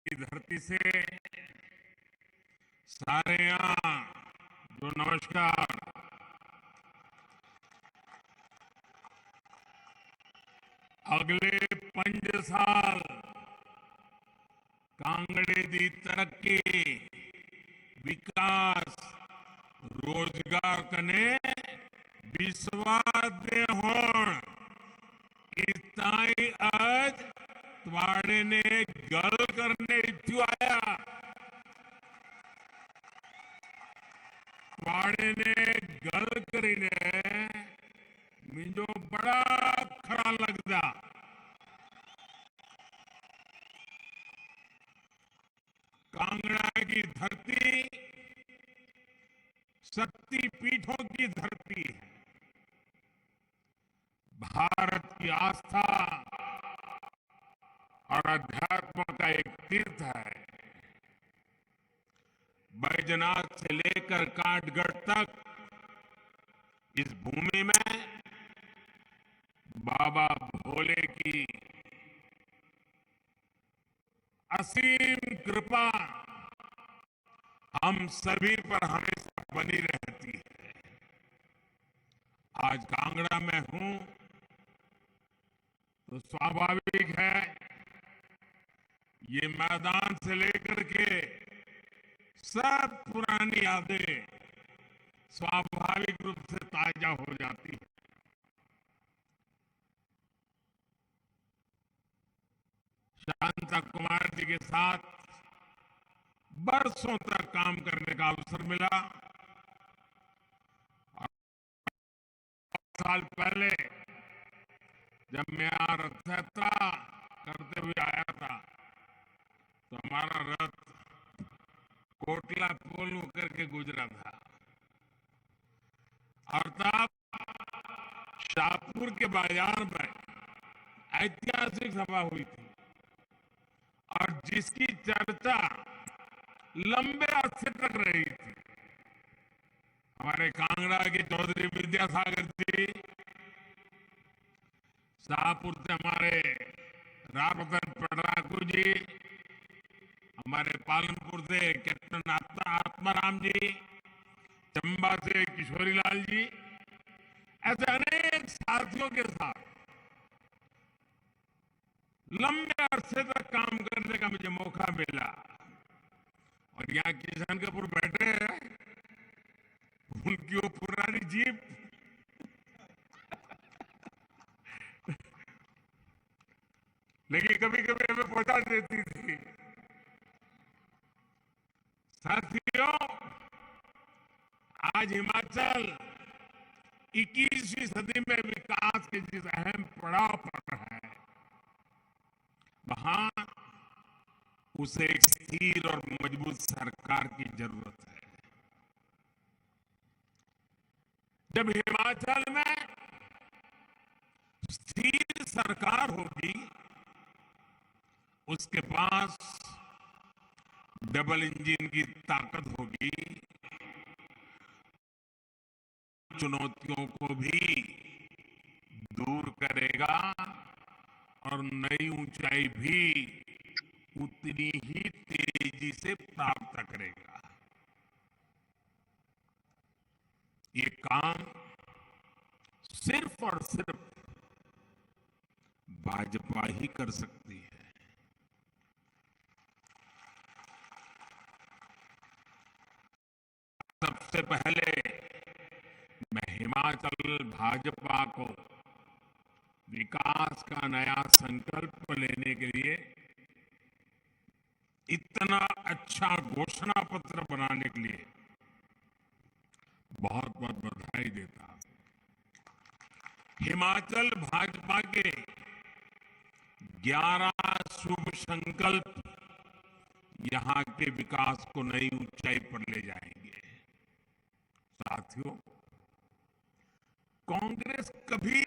की धरती से सारे यहाँ जो नमस्कार। अगले 5 साल कांगड़े दी तरक्की विकास रोजगार कने विश्वास दे होण इताई आज त्वाड़े ने गल करने इत्यु आया। त्वाड़े ने गल करीने मुझो बड़ा खरा लगदा। कांगड़ा की धरती शक्ति पीठों की धरती है। भारत की आस्था और अध्यात्म का एक तीर्थ है। बैजनाथ से लेकर काठगढ़ तक इस भूमि में बाबा भोले की असीम कृपा हम सभी पर हमेशा बनी रहती है। आज कांगड़ा में हूं तो स्वाभाविक है ये मैदान से लेकर के सब पुरानी यादें स्वाभाविक रूप से ताजा हो जाती है। शांता कुमार जी के साथ बरसों तक काम करने का अवसर मिला। और साल पहले जब मैं यहाँ रथ यात्रा करते हुए आया था तो हमारा रथ कोटला पुल होकर के गुजरा था और तब शाहपुर के बाजार में ऐतिहासिक सभा हुई थी और जिसकी चर्चा लंबे अरसे तक रही थी। हमारे कांगड़ा के चौधरी विद्यासागर जी, शाहपुर से हमारे रामरतन पडराकू जी, हमारे पालनपुर से कैप्टन आत्माराम जी, चंबा से किशोरीलाल जी, ऐसे अनेक साथियों के साथ लंबे अरसे तक काम करने का मुझे मौका मिला। और यहाँ किशन कपूर बैठे हैं, उनकी वो पुरानी जीप लेकिन कभी कभी हमें पहुंचा देती थी। साथियों, आज हिमाचल 21वीं सदी में विकास के जिस अहम पड़ाव पर है वहां उसे एक स्थिर और मजबूत सरकार की जरूरत है। जब हिमाचल में स्थिर सरकार होगी उसके पास डबल इंजन की ताकत होगी, चुनौतियों को भी दूर करेगा और नई ऊंचाई भी उतनी ही तेजी से प्राप्त करेगा। ये काम सिर्फ और सिर्फ भाजपा ही कर सकती है। सबसे पहले मैं हिमाचल भाजपा को विकास का नया संकल्प लेने के लिए इतना अच्छा घोषणा पत्र बनाने के लिए बहुत बहुत बधाई देता हूं। हिमाचल भाजपा के 11 शुभ संकल्प यहां के विकास को नई ऊंचाई पर ले जाएंगे। साथियों, कांग्रेस कभी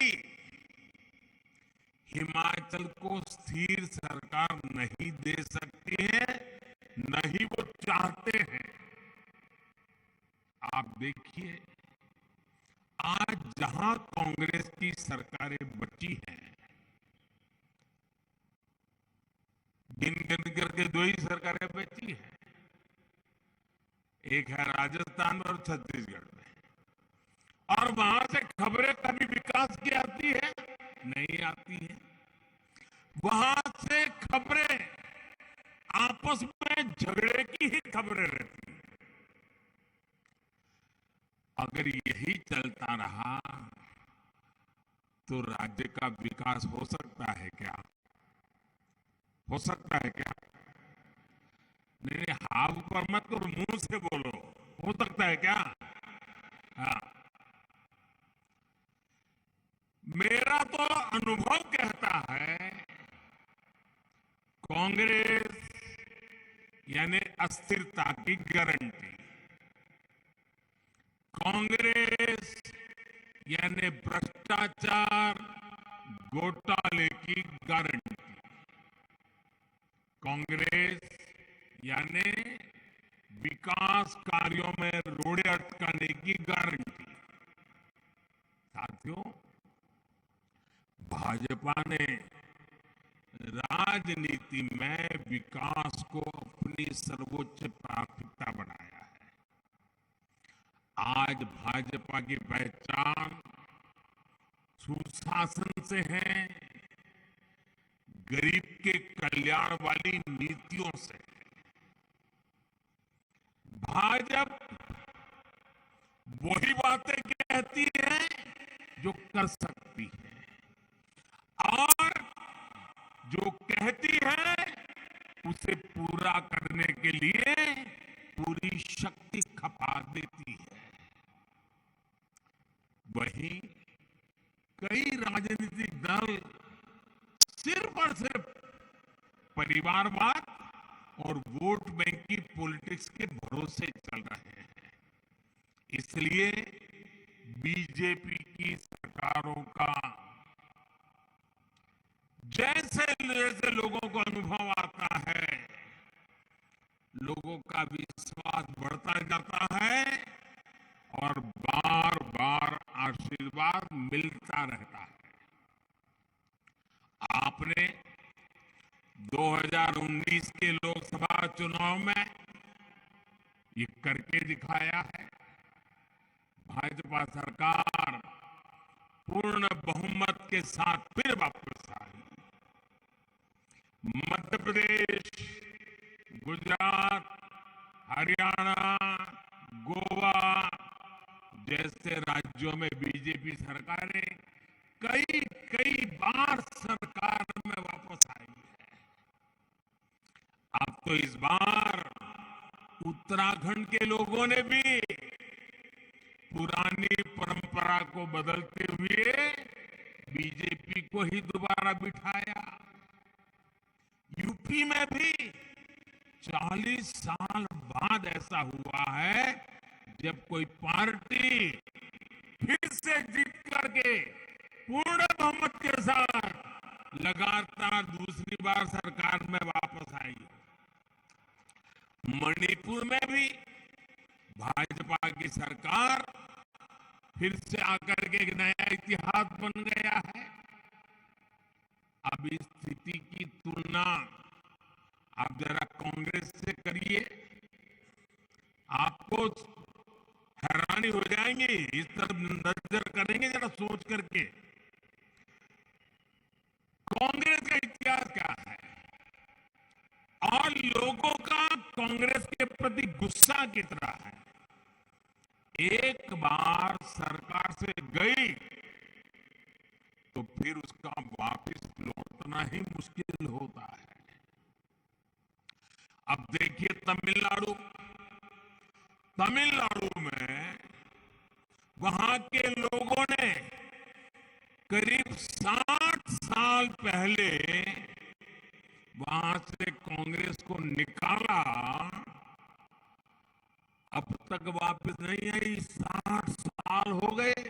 हिमाचल को स्थिर सरकार नहीं दे सकती है, न ही वो चाहते हैं। आप देखिए, आज जहां कांग्रेस की सरकारें बची हैं गिन गिन करके दो ही सरकारें बची है, एक है राजस्थान और छत्तीसगढ़ में। और वहां से खबरें कभी विकास की आती है? नहीं आती है। वहां से खबरें आपस में झगड़े की ही खबरें रहती हैं। अगर यही चलता रहा तो राज्य का विकास हो सकता है क्या? हो सकता है क्या? नहीं नहीं, हाथ पर मत करो, मुंह से बोलो, हो सकता है क्या? हाँ, मेरा तो अनुभव कहता है कांग्रेस यानी अस्थिरता की गारंटी, कांग्रेस यानी भ्रष्टाचार घोटाले की गारंटी, कांग्रेस यानी विकास कार्यों में रोड़े अटकाने की गारंटी। साथियों, भाजपा ने राजनीति में विकास को अपनी सर्वोच्च प्राथमिकता बनाया है। आज भाजपा की पहचान सुशासन से है, गरीब के कल्याण वाली नीतियों से। भाजपा वही बातें कहती है जो कर सकती है, और जो कहती है उसे पूरा करने के लिए पूरी शक्ति खपा देती है। वहीं कई राजनीतिक दल सिर्फ और सिर्फ परिवारवाद और वोट बैंक की पॉलिटिक्स के भरोसे चल रहे हैं। इसलिए बीजेपी की सरकारों का जैसे जैसे लोगों को अनुभव आता है, लोगों का विश्वास बढ़ता जाता है और बार बार आशीर्वाद मिलता रहता है। आपने 2019 के लोकसभा चुनाव में ये करके दिखाया है। भाजपा सरकार पूर्ण बहुमत के साथ फिर वापस आई। मध्य प्रदेश, गुजरात, हरियाणा, गोवा जैसे राज्यों में बीजेपी सरकारें कई कई बार सरकार में वापस आई है। अब तो इस बार उत्तराखंड के लोगों ने भी पुरानी परंपरा को बदलते हुए बीजेपी को ही दोबारा बिठाया। यूपी में भी 40 साल बाद ऐसा हुआ है जब कोई पार्टी फिर से जीत करके पूर्ण बहुमत के साथ लगातार दूसरी बार सरकार में वापस आई। मणिपुर में भी भाजपा की सरकार फिर से आकर के एक नया इतिहास बन गया है। अब इस स्थिति की तुलना आप जरा कांग्रेस से करिए, आपको हैरानी हो जाएंगी। इस तरफ नजर करेंगे जरा सोच करके, कांग्रेस का इतिहास क्या है और लोगों का कांग्रेस के प्रति गुस्सा कितना है। एक बार सरकार से गई तो फिर उसका वापस लौटना ही मुश्किल होता है। अब देखिए तमिलनाडु में वहां के लोगों ने करीब 60 साल पहले वहां से कांग्रेस को निकाला, अब तक वापस नहीं आई। 60 साल हो गए,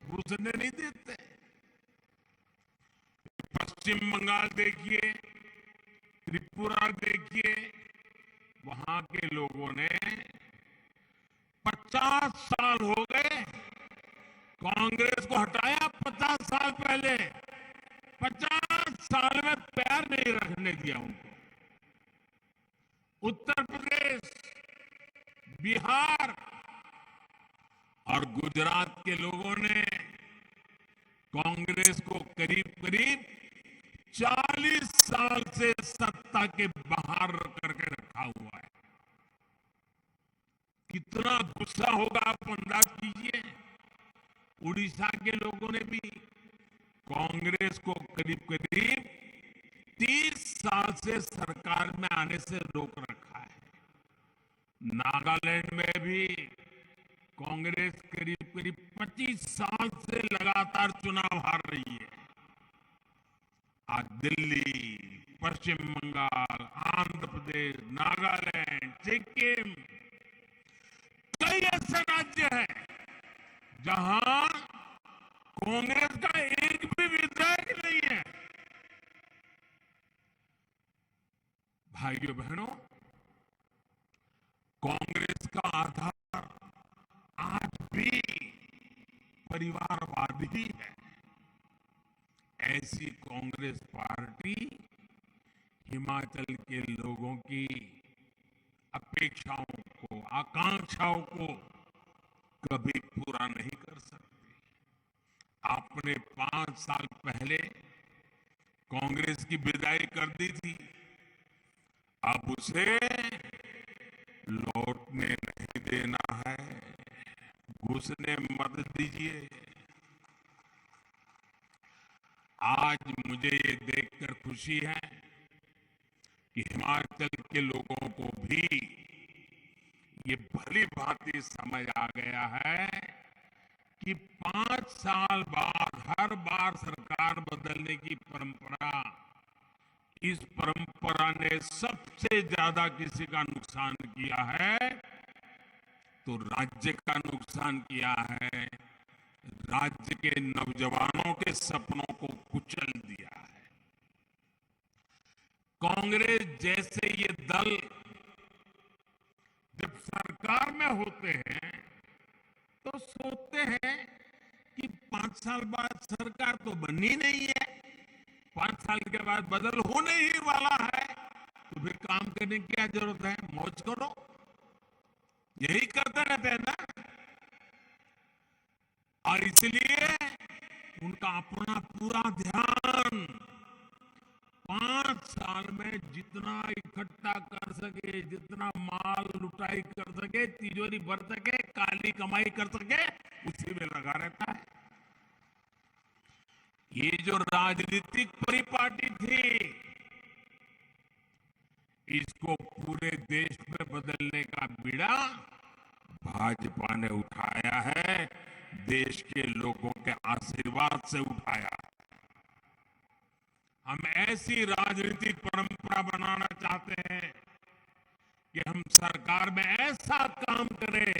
घुसने नहीं देते। पश्चिम बंगाल देखिए, त्रिपुरा देखिए, वहां के लोगों ने 50 साल हो गए कांग्रेस को हटाया। 50 साल पहले 50 साल में पैर नहीं रखने दिया उनको। उत्तर प्रदेश, बिहार और गुजरात के लोगों ने कांग्रेस को करीब करीब 40 साल से सत्ता के बाहर करके रखा हुआ है। कितना गुस्सा होगा आप अंदाज कीजिए। उड़ीसा के लोगों ने भी कांग्रेस को करीब करीब 30 साल से सरकार में आने से रोक रखा है। नागालैंड में भी कांग्रेस करीब करीब 25 साल से लगातार चुनाव हार रही है। आज दिल्ली, पश्चिम बंगाल, आंध्र प्रदेश, नागालैंड, सिक्किम, कई ऐसे राज्य हैं जहां कांग्रेस का एक भी विधायक नहीं है। भाइयों बहनों, कांग्रेस का आधार आज भी परिवारवाद ही है। ऐसी कांग्रेस पार्टी हिमाचल के लोगों की अपेक्षाओं को, आकांक्षाओं को कभी पूरा नहीं कर सकती। आपने 5 साल पहले कांग्रेस की विदाई कर दी थी, अब उसे लौटने नहीं देना है। घुसने मत दीजिए। आज मुझे ये देखकर खुशी है कि हिमाचल के लोगों को भी ये भली भांति समझ आ गया है कि 5 साल बाद हर बार सरकार बदलने की परंपरा, इस परंपरा ने सबसे ज्यादा किसी का नुकसान किया है तो राज्य का नुकसान किया है। राज्य के नौजवानों के सपनों को कुचल दिया है। कांग्रेस जैसे ये दल जब सरकार में होते हैं तो सोचते हैं कि 5 साल बाद सरकार तो बननी नहीं है, 5 साल के बाद बदल होने ही वाला है, तो फिर काम करने की क्या जरूरत है, मौज करो। यही करते रहते हैं ना। और इसलिए उनका अपना पूरा ध्यान 5 साल में जितना इकट्ठा कर सके, जितना माल लुटाई कर सके, तिजोरी भर सके, काली कमाई कर सके, उसी में लगा रहता है। ये जो राजनीतिक परिपाटी थी, इसको पूरे देश में बदलने का बीड़ा भाजपा ने उठाया है, देश के लोगों के आशीर्वाद से उठाया है। हम ऐसी राजनीतिक परंपरा बनाना चाहते हैं कि हम सरकार में ऐसा काम करें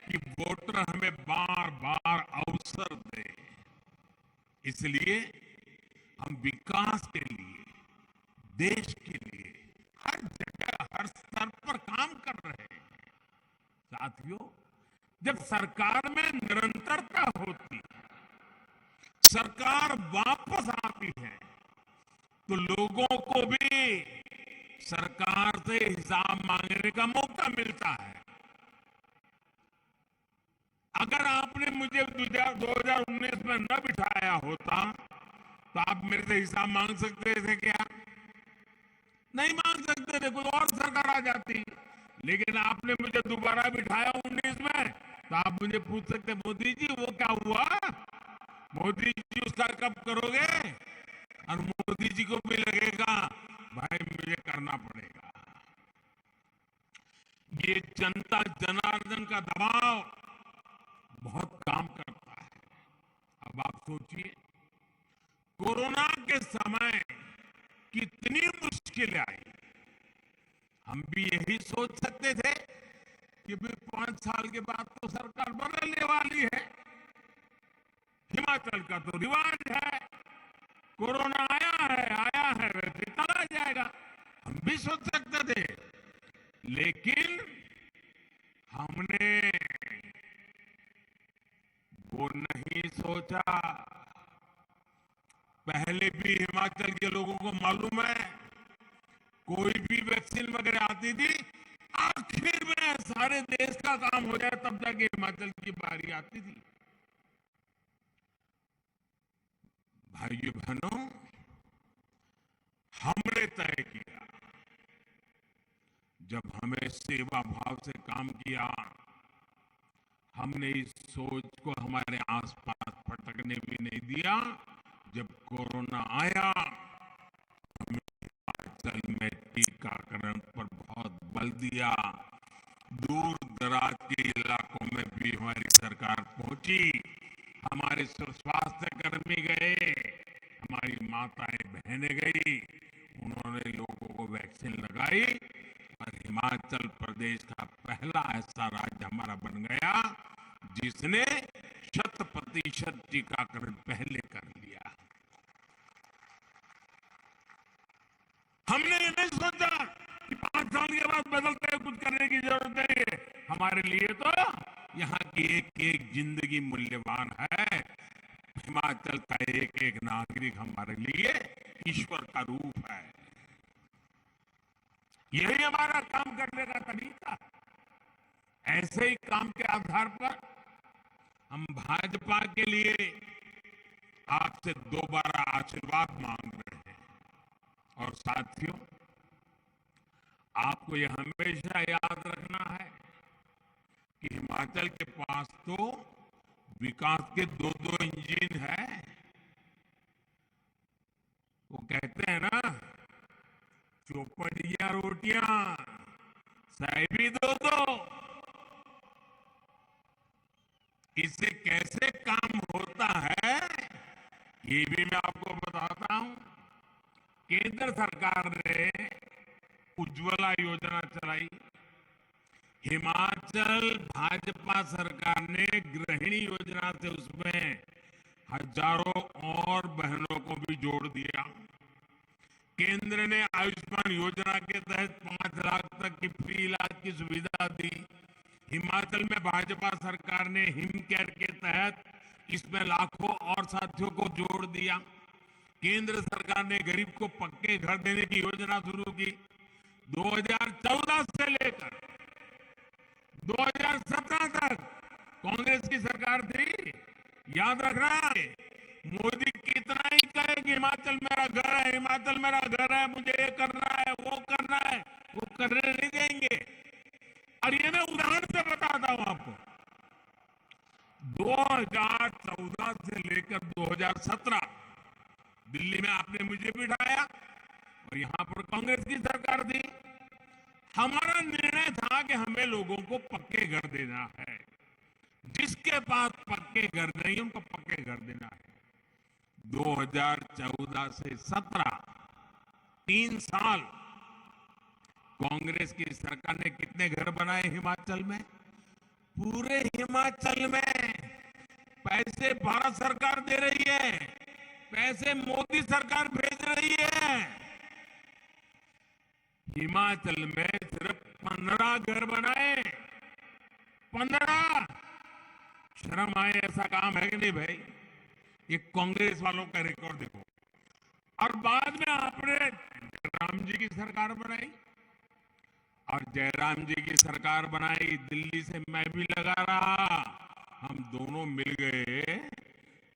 कि वोटर हमें बार बार अवसर दे। इसलिए हम विकास के लिए, देश के लिए हर जगह, हर स्तर पर काम कर रहे हैं। साथियों, जब सरकार में निरंतरता होती है, सरकार वापस आती है, तो लोगों को भी सरकार से हिसाब मांगने का मौका मिलता है। अगर आपने मुझे 2019 में न बिठाया होता तो आप मेरे से हिसाब मांग सकते थे क्या? नहीं मांग सकते थे, कोई और सरकार आ जाती। लेकिन आपने मुझे दोबारा बिठाया 19 में, तो आप मुझे पूछ सकते, मोदी जी वो क्या हुआ, मोदी जी उसका कब करोगे? और मोदी जी को भी लगेगा भाई मुझे करना पड़ेगा। ये जनता जनार्दन का दबाव बहुत काम करता है। अब आप सोचिए, कोरोना के समय कितनी मुश्किलें आई। हम भी यही सोच सकते थे कि भी 5 साल के बाद तो सरकार बदलने वाली है, हिमाचल का तो रिवाज है, कोरोना आया है वैसे चला जाएगा, हम भी सोच सकते थे। लेकिन हमने वो नहीं सोचा। पहले भी हिमाचल के लोगों को मालूम है कोई भी वैक्सीन वगैरह आती थी, आखिर में सारे देश का काम हो जाए तब जाके हिमाचल की बारी आती थी। भाइयों बहनों, हमने तय किया, जब हमें सेवा भाव से काम किया, हमने इस सोच को हमारे आसपास फटकने भी नहीं दिया। जब कोरोना आया, हिमाचल में टीकाकरण पर बहुत बल दिया। दूर दराज के इलाकों में भी हमारी सरकार पहुंची, हमारे स्वास्थ्य कर्मी गए, हमारी माताएं बहनें गई, उन्होंने लोगों को वैक्सीन लगाई और हिमाचल प्रदेश का पहला ऐसा राज्य हमारा बन गया जिसने 100% टीकाकरण पहले कर लिया। हमने ये नहीं सोचा कि 5 साल के बाद बदलते कुछ करने की जरूरत नहीं है। हमारे लिए तो यहाँ की एक एक जिंदगी मूल्यवान है। हिमाचल का एक एक नागरिक हमारे लिए ईश्वर का रूप है। यही हमारा काम करने का तरीका। ऐसे ही काम के आधार पर हम भाजपा के लिए आपसे दोबारा आशीर्वाद मांग रहे हैं। और साथियों, आपको यह हमेशा याद रखना है कि हिमाचल के पास तो विकास के दो इंजन हैं। वो कहते हैं ना, चौपटिया रोटियां साहिबी दो। इससे कैसे काम होता है ये भी मैं आपको बताता हूं। केंद्र सरकार ने उज्ज्वला योजना चलाई, हिमाचल भाजपा सरकार ने गृहिणी योजना से उसमें हजारों और बहनों को भी जोड़ दिया। केंद्र ने आयुष्मान योजना के तहत 5 लाख तक की फ्री इलाज की सुविधा दी। हिमाचल में भाजपा सरकार ने हिम केयर के तहत इसमें लाखों और साथियों को जोड़ दिया। केंद्र सरकार ने गरीब को पक्के घर देने की योजना शुरू की। 2014 से लेकर 2017 तक कांग्रेस की सरकार थी। याद रखना, मोदी कितना ही कहे कि हिमाचल मेरा घर है, हिमाचल मेरा घर है, मुझे ये करना है, वो करना है, वो करने नहीं देंगे। और ये मैं उदाहरण से बताता हूं आपको। 2014 से लेकर 2017 दिल्ली में आपने मुझे बिठाया और यहां पर कांग्रेस की सरकार थी। हमारा निर्णय था कि हमें लोगों को पक्के घर देना है। जिसके पास पक्के घर नहीं उनको पक्के घर देना है। 2014 से 17 3 साल कांग्रेस की सरकार ने कितने घर बनाए हिमाचल में? पूरे हिमाचल में पैसे भारत सरकार दे रही है, पैसे मोदी सरकार भेज रही है। हिमाचल में सिर्फ 15 घर बनाए। 15। शर्म आए ऐसा काम है कि नहीं भाई? ये कांग्रेस वालों का रिकॉर्ड देखो। और बाद में आपने जयराम जी की सरकार बनाई और जयराम जी की सरकार बनाई, दिल्ली से मैं भी लगा रहा, हम दोनों मिल गए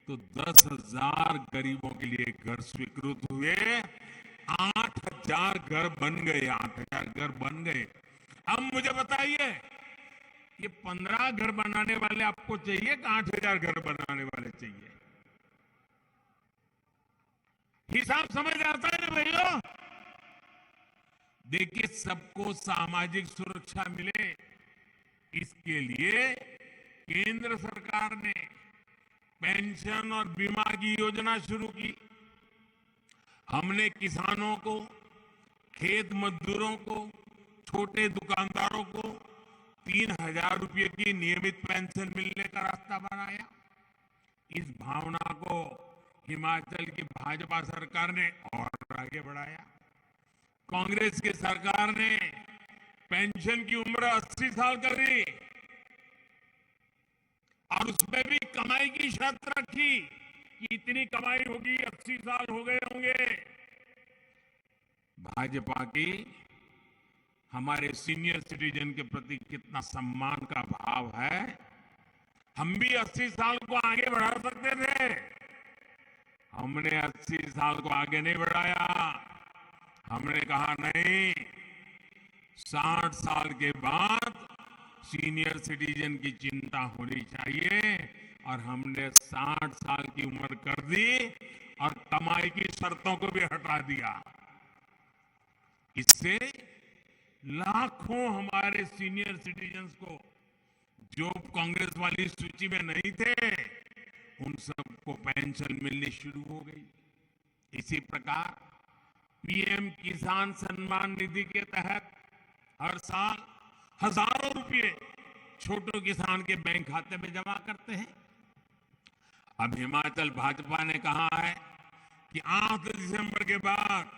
तो 10,000 गरीबों के लिए घर स्वीकृत हुए। 8,000 घर बन गए, 8,000 घर बन गए। अब मुझे बताइए, ये 15 घर बनाने वाले आपको चाहिए कि 8,000 घर बनाने वाले चाहिए? हिसाब समझ आता है ना भैया? देखिए, सबको सामाजिक सुरक्षा मिले, इसके लिए केंद्र सरकार ने पेंशन और बीमा की योजना शुरू की। हमने किसानों को, खेत मजदूरों को, छोटे दुकानदारों को 3,000 रुपये की नियमित पेंशन मिलने का रास्ता बनाया। इस भावना को हिमाचल की भाजपा सरकार ने और आगे बढ़ाया। कांग्रेस की सरकार ने पेंशन की उम्र 80 साल कर दी और उसमें भी कमाई की शर्त रखी कि इतनी कमाई होगी, 80 साल हो गए होंगे। भाजपा की हमारे सीनियर सिटीजन के प्रति कितना सम्मान का भाव है। हम भी 80 साल को आगे बढ़ा सकते थे, हमने 80 साल को आगे नहीं बढ़ाया। हमने कहा नहीं, 60 साल के बाद सीनियर सिटीजन की चिंता होनी चाहिए, और हमने 60 साल की उम्र कर दी और कमाई की शर्तों को भी हटा दिया। इससे लाखों हमारे सीनियर सिटीजन्स को जो कांग्रेस वाली सूची में नहीं थे, उन सबको पेंशन मिलनी शुरू हो गई। इसी प्रकार पीएम किसान सम्मान निधि के तहत हर साल हजारों रुपए छोटे किसान के बैंक खाते में जमा करते हैं। अब हिमाचल भाजपा ने कहा है कि 8 दिसंबर के बाद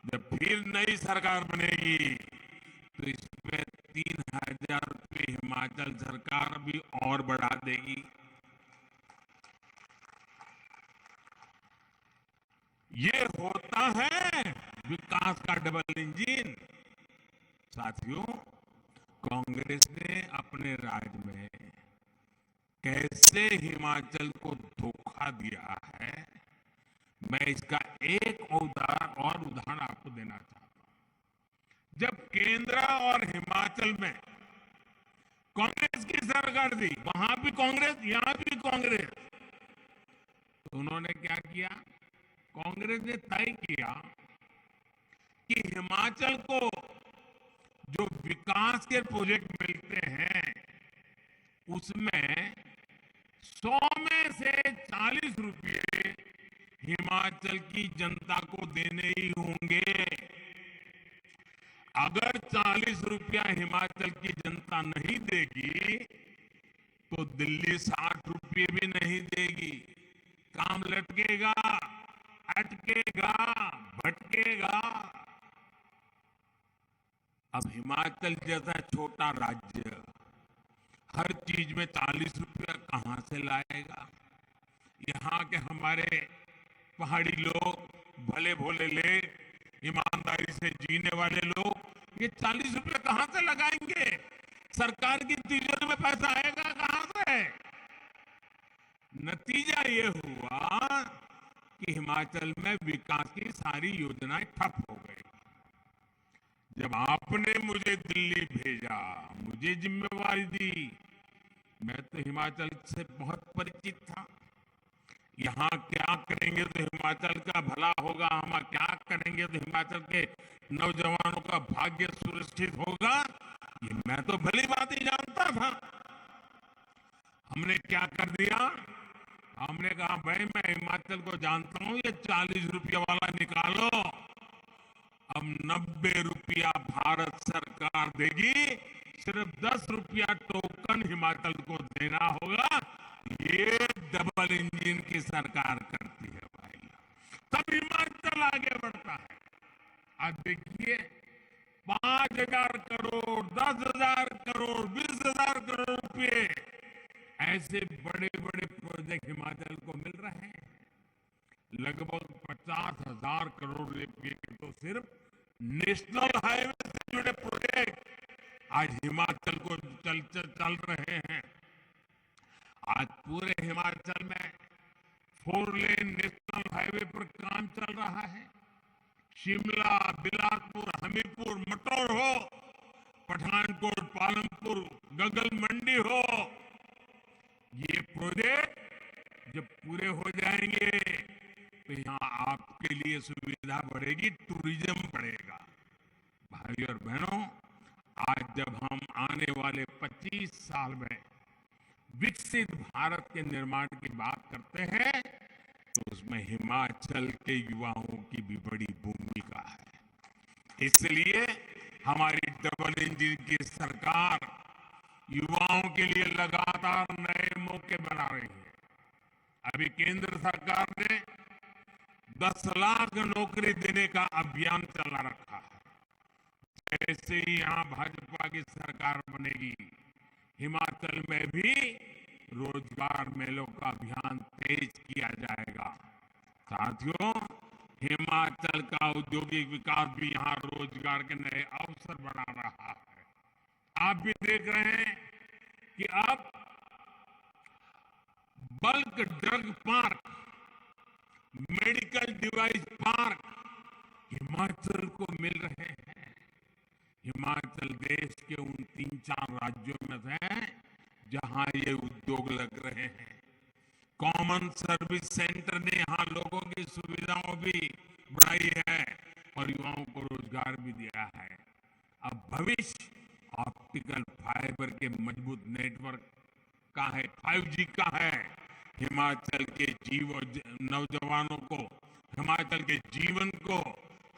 जब फिर नई सरकार बनेगी तो इसमें 3,000 रुपये हिमाचल सरकार भी और बढ़ा देगी। ये होता है विकास का डबल इंजन। साथियों, कांग्रेस ने अपने राज में कैसे हिमाचल को धोखा दिया है, मैं इसका एक उदाहरण आपको देना चाहता हूं। जब केंद्र और हिमाचल में कांग्रेस की सरकार थी, वहां भी कांग्रेस, यहां भी कांग्रेस, तो उन्होंने क्या किया? कांग्रेस ने तय किया कि हिमाचल को जो विकास के प्रोजेक्ट मिलते हैं उसमें 100 में से 40 रुपये हिमाचल की जनता को देने ही होंगे। अगर 40 रुपया हिमाचल की जनता नहीं देगी तो दिल्ली 60 रुपये भी नहीं देगी। काम लटकेगा, अटकेगा, भटकेगा। अब हिमाचल जैसा छोटा राज्य हर चीज में 40 रुपया कहां से लाएगा? यहाँ के हमारे पहाड़ी लोग, भले भोले ले, ईमानदारी से जीने वाले लोग ये 40 रुपये कहां से लगाएंगे? सरकार की तिजोरी में पैसा आएगा कहां से? नतीजा ये हुआ कि हिमाचल में विकास की सारी योजनाएं ठप हो गई। जब आपने मुझे दिल्ली भेजा, मुझे जिम्मेवारी दी, मैं तो हिमाचल से बहुत परिचित था। यहाँ क्या करेंगे तो हिमाचल का भला होगा, हम क्या करेंगे तो हिमाचल के नौजवानों का भाग्य सुरक्षित होगा, ये मैं तो भली बात ही जानता था। हमने क्या कर दिया? हमने कहा भाई मैं हिमाचल को जानता हूं, ये 40 रुपये वाला निकालो। अब 90 रुपया भारत सरकार देगी, सिर्फ 10 रुपया टोकन हिमाचल को देना होगा। ये डबल इंजन की सरकार करती है भाई, तब हिमाचल आगे बढ़ता है। आज देखिए 5,000 करोड़, 10,000 करोड़, 20,000 करोड़ रुपए ऐसे बड़े बड़े प्रोजेक्ट हिमाचल को मिल रहे हैं। लगभग 50,000 करोड़ रुपए के तो सिर्फ नेशनल हाईवे से जुड़े प्रोजेक्ट आज हिमाचल को चल रहे हैं। आज पूरे हिमाचल में 4 लेन नेशनल हाईवे पर काम चल रहा है। शिमला, बिलासपुर, हमीरपुर, मटौर हो, पठानकोट, पालमपुर, गगल मंडी हो, ये प्रोजेक्ट जब पूरे हो जाएंगे तो यहाँ आपके लिए सुविधा बढ़ेगी, टूरिज्म बढ़ेगा। भाई और बहनों, आज जब हम आने वाले 25 साल में विकसित भारत के निर्माण की बात करते हैं तो उसमें हिमाचल के युवाओं की भी बड़ी भूमिका है। इसलिए हमारी डबल इंजन की सरकार युवाओं के लिए लगातार नए मौके बना रही है। अभी केंद्र सरकार ने 10 लाख नौकरी देने का अभियान चला रखा है। जैसे ही यहाँ भाजपा की सरकार बनेगी, हिमाचल में भी रोजगार मेलों का अभियान तेज किया जाएगा। साथियों, हिमाचल का औद्योगिक विकास भी यहाँ रोजगार के नए अवसर बना रहा है। आप भी देख रहे हैं कि अब bulk drug park, medical device park Himachal को मिल रहे हैं। हिमाचल देश के उन 3-4 राज्यों में से है जहां ये उद्योग लग रहे हैं। कॉमन सर्विस सेंटर ने यहाँ लोगों की सुविधाओं भी बढ़ाई है और युवाओं को रोजगार भी दिया है। अब भविष्य ऑप्टिकल फाइबर के मजबूत नेटवर्क का है, 5G का है। हिमाचल के नौजवानों को, हिमाचल के जीवन को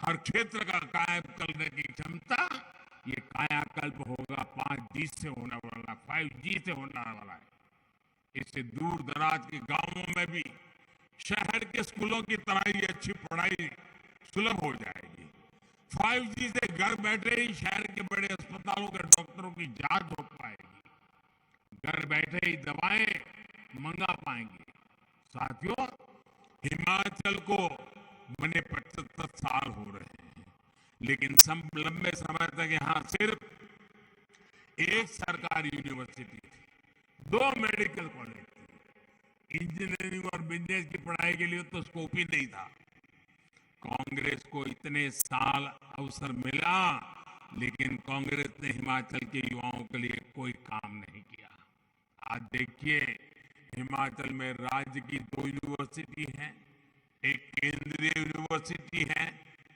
हर क्षेत्र का कायम करने की क्षमता, ये कायाकल्प होगा 5G से होने वाला, 5G से होने वाला है। इससे दूर दराज के गांवों में भी शहर के स्कूलों की तरह ही अच्छी पढ़ाई सुलभ हो जाएगी। 5G से घर बैठे ही शहर के बड़े अस्पतालों के डॉक्टरों की जांच हो पाएगी। घर बैठे ही दवाएं मंगा पाएंगे। साथियों, हिमाचल को बने 75 साल हो रहे हैं, लेकिन लंबे समय तक यहाँ सिर्फ एक सरकारी यूनिवर्सिटी थी, 2 मेडिकल कॉलेज थे। इंजीनियरिंग और बिजनेस की पढ़ाई के लिए तो स्कोप ही नहीं था। कांग्रेस को इतने साल अवसर मिला, लेकिन कांग्रेस ने हिमाचल के युवाओं के लिए कोई काम नहीं किया। आज देखिए, हिमाचल में राज्य की 2 यूनिवर्सिटी हैं, एक केंद्रीय यूनिवर्सिटी है,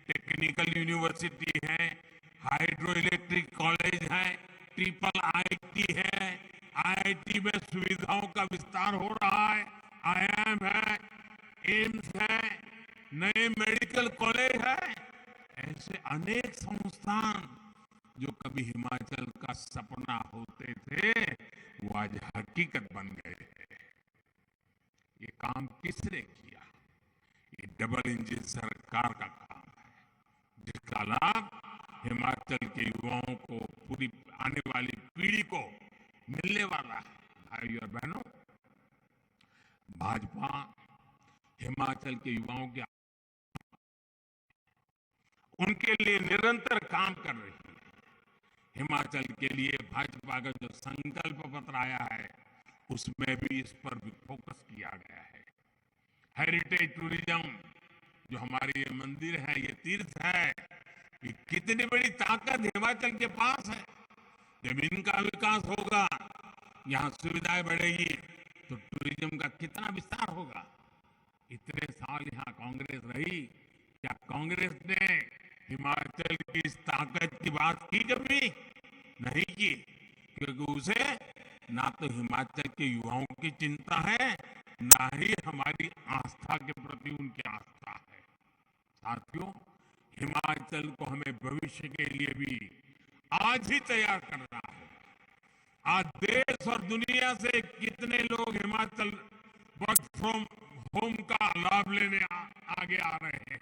टेक्निकल यूनिवर्सिटी है, हाइड्रो इलेक्ट्रिक कॉलेज है, ट्रिपल IIT है। IIT में सुविधाओं का विस्तार हो रहा है, IIM है, एम्स है, नए मेडिकल कॉलेज है। ऐसे अनेक संस्थान जो कभी हिमाचल का सपना होते थे, वो आज हकीकत बन गए हैं। ये काम किसने किया? ये डबल इंजन सरकार का काम है, जिसका लाभ हिमाचल के युवाओं को, पूरी आने वाली पीढ़ी को मिलने वाला है। भाइयों और बहनों, भाजपा हिमाचल के युवाओं के, उनके लिए निरंतर काम कर रही है। हिमाचल के लिए भाजपा का जो संकल्प पत्र आया है, उसमें भी इस पर भी फोकस किया गया है। हेरिटेज टूरिज्म, जो हमारे ये मंदिर है, ये तीर्थ है, ये कितनी बड़ी ताकत हिमाचल के पास है। जब इनका विकास होगा, यहाँ सुविधाएं बढ़ेगी, तो टूरिज्म का कितना विस्तार होगा। इतने साल यहाँ कांग्रेस रही, क्या कांग्रेस ने हिमाचल की इस ताकत की बात की कभी? नहीं की, क्योंकि उसे ना तो हिमाचल के युवाओं की चिंता है, ना ही हमारी आस्था के प्रति उनकी आस्था है। साथियों, हिमाचल को हमें भविष्य के लिए भी आज ही तैयार करना है। आज देश और दुनिया से कितने लोग हिमाचल वर्क फ्रॉम होम का लाभ लेने आगे आ रहे हैं।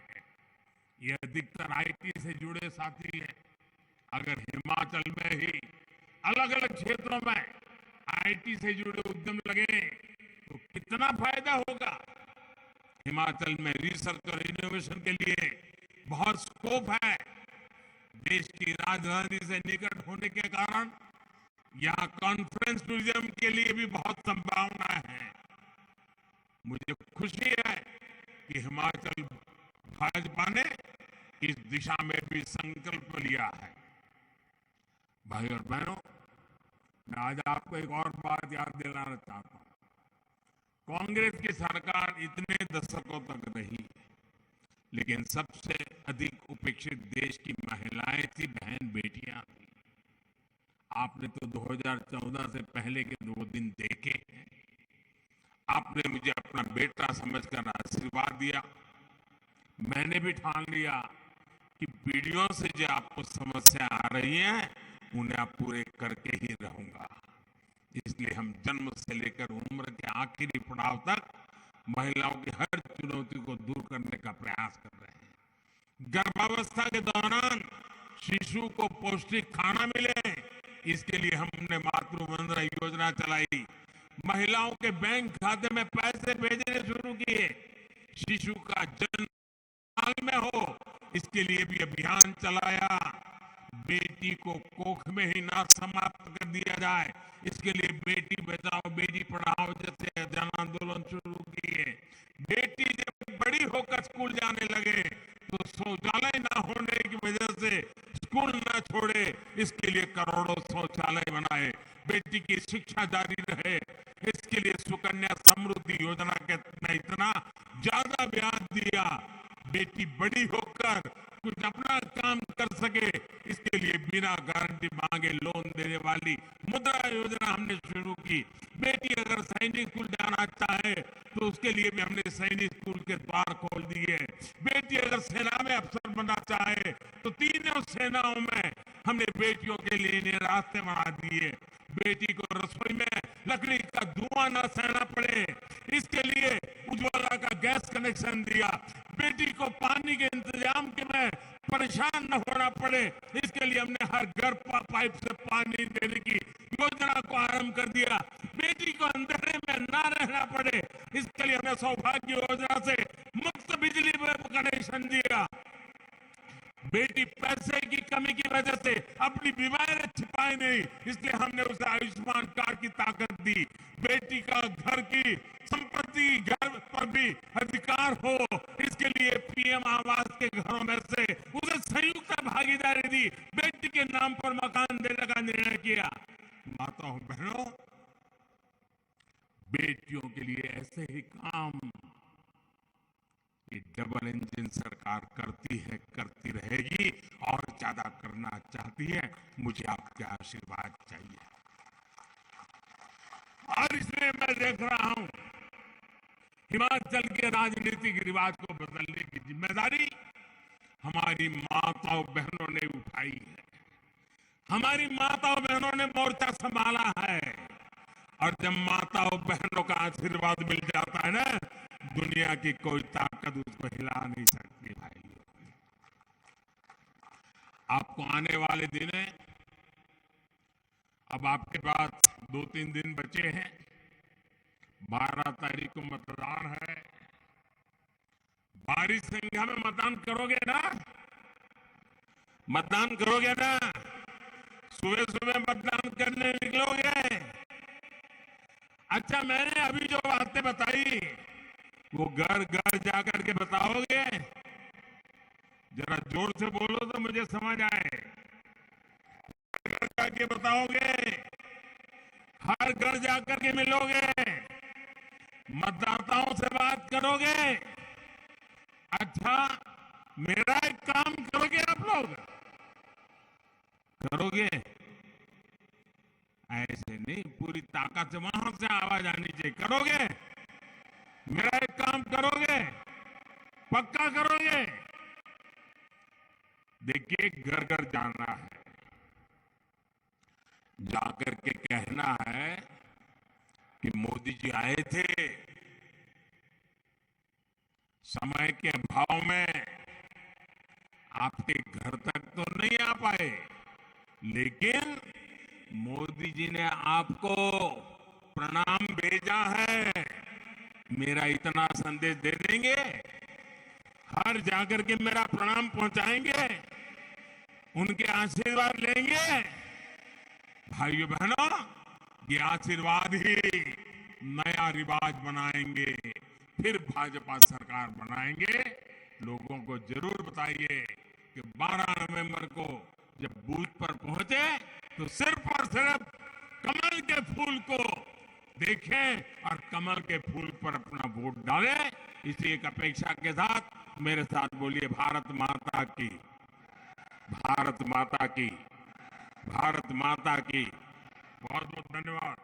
ये अधिकतर IT से जुड़े साथी हैं। अगर हिमाचल में ही अलग अलग क्षेत्रों में IT से जुड़े उद्यम लगे, तो कितना फायदा होगा। हिमाचल में रिसर्च और इनोवेशन के लिए बहुत स्कोप है। देश की राजधानी से निकट होने के कारण यहाँ कॉन्फ्रेंस टूरिज्म के लिए भी बहुत संभावना है। मुझे खुशी है कि हिमाचल भाजपा ने इस दिशा में भी संकल्प लिया है। भाई और बहनों, मैं आज आपको एक और बात याद दिलाना चाहता हूं। कांग्रेस की सरकार इतने दशकों तक रही, लेकिन सबसे अधिक उपेक्षित देश की महिलाएं थी, बहन बेटियां थी। आपने तो 2014 से पहले के 2 दिन देखे हैं। आपने मुझे अपना बेटा समझकर आशीर्वाद दिया। मैंने भी ठान लिया कि पीढ़ियों से जो आपको समस्या आ रही हैं, उन्हें आप पूरे करके ही रहूंगा। इसलिए हम जन्म से लेकर उम्र के आखिरी पड़ाव तक महिलाओं की हर चुनौती को दूर करने का प्रयास कर रहे हैं। गर्भावस्था के दौरान शिशु को पौष्टिक खाना मिले, इसके लिए हमने मातृ वंदना योजना चलाई। महिलाओं के बैंक खाते में पैसे भेजने शुरू किए। शिशु का जन्म हाल में हो, इसके लिए भी अभियान चलाया। बेटी को कोख में ही ना समाप्त कर दिया जाए, इसके लिए बेटी बचाओ बेटी पढ़ाओ जैसे जन आंदोलन शुरू किए। बेटी जब बड़ी होकर स्कूल जाने लगे तो शौचालय ना होने की वजह से स्कूल न छोड़े, इसके लिए करोड़ों शौचालय बनाए। बेटी की शिक्षा जारी रहे, इसके लिए सुकन्या समृद्धि योजना के में इतना ज्यादा ब्याज दिया, बेटी बड़ी होकर कुछ अपना काम कर सके, इसके लिए बिना गारंटी मांगे लोन देने वाली मुद्रा योजना हमने शुरू की। बेटी अगर सैनिक स्कूल जाना चाहे तो उसके लिए भी हमने सैनिक स्कूल के द्वार खोल दिए। बेटी अगर सेना में अफसर बनना चाहे तो तीनों सेनाओं में हमने बेटियों के लिए रास्ते बना दिए। बेटी को रसोई में लकड़ी का धुआं न सहना पड़े, इसके लिए उज्ज्वला का गैस कनेक्शन दिया। बेटी को पानी के इंतजाम के में परेशान न होना पड़े, इसके लिए हमने हर घर पाइप से पानी देने की योजना को आरंभ कर दिया। बेटी को अंधेरे में ना रहना पड़े, इसके लिए हमने सौभाग्य योजना से मुफ्त बिजली कनेक्शन दिया। बेटी पैसे की कमी की वजह से अपनी बीमारी छिपाए नहीं, इसलिए हमने उसे आयुष्मान कार्ड की ताकत दी। बेटी का घर की संपत्ति घर पर भी अधिकार हो, इसके लिए पीएम आवास के घरों में से उसे संयुक्त भागीदारी दी। बेटी के नाम पर मकान देने का निर्णय किया। माताओं बहनों, बेटियों के लिए ऐसे ही काम ये डबल इंजन सरकार करती है, करती रहेगी और ज्यादा करना चाहती है। मुझे आपके आशीर्वाद चाहिए और इसलिए मैं देख रहा हूं हिमाचल के राजनीतिक रिवाज को बदलने की जिम्मेदारी हमारी माताओं बहनों ने उठाई है। हमारी माताओं बहनों ने मोर्चा संभाला है और जब माताओं बहनों का आशीर्वाद मिल जाता है ना, दुनिया की कोई ताकत उसको हिला नहीं सकती। भाई, आपको आने वाले दिन है, अब आपके पास 2-3 दिन बचे हैं। 12 तारीख को मतदान है। भारी संख्या में मतदान करोगे ना? मतदान करोगे ना? सुबह सुबह मतदान करने निकलोगे? अच्छा, मैंने अभी जो बातें बताई वो घर घर जाकर के बताओगे? जरा जोर से बोलो तो मुझे समझ आए। घर जाके बताओगे? हर घर जाकर के मिलोगे? मतदाताओं से बात करोगे? अच्छा, मेरा एक काम करोगे आप लोग? करोगे? ऐसे नहीं, पूरी ताकत से वहां से आवाज आनी चाहिए। करोगे? मेरा एक काम करोगे? पक्का करोगे? देखिए, घर घर जाना है, जाकर के कहना है कि मोदी जी आए थे, समय के अभाव में आपके घर तक तो नहीं आ पाए, लेकिन मोदी जी ने आपको प्रणाम भेजा है। मेरा इतना संदेश दे देंगे, हर जाकर के मेरा प्रणाम पहुंचाएंगे, उनके आशीर्वाद लेंगे। भाइयों बहनों, ये आशीर्वाद ही नया रिवाज बनाएंगे, फिर भाजपा सरकार बनाएंगे। लोगों को जरूर बताइए कि 12 नवंबर को जब बूथ पर पहुंचे तो सिर्फ और सिर्फ कमल के फूल को देखें और कमल के फूल पर अपना वोट डालें। इसी एक अपेक्षा के साथ मेरे साथ बोलिए, भारत माता की, भारत माता की, भारत माता की। बहुत बहुत धन्यवाद।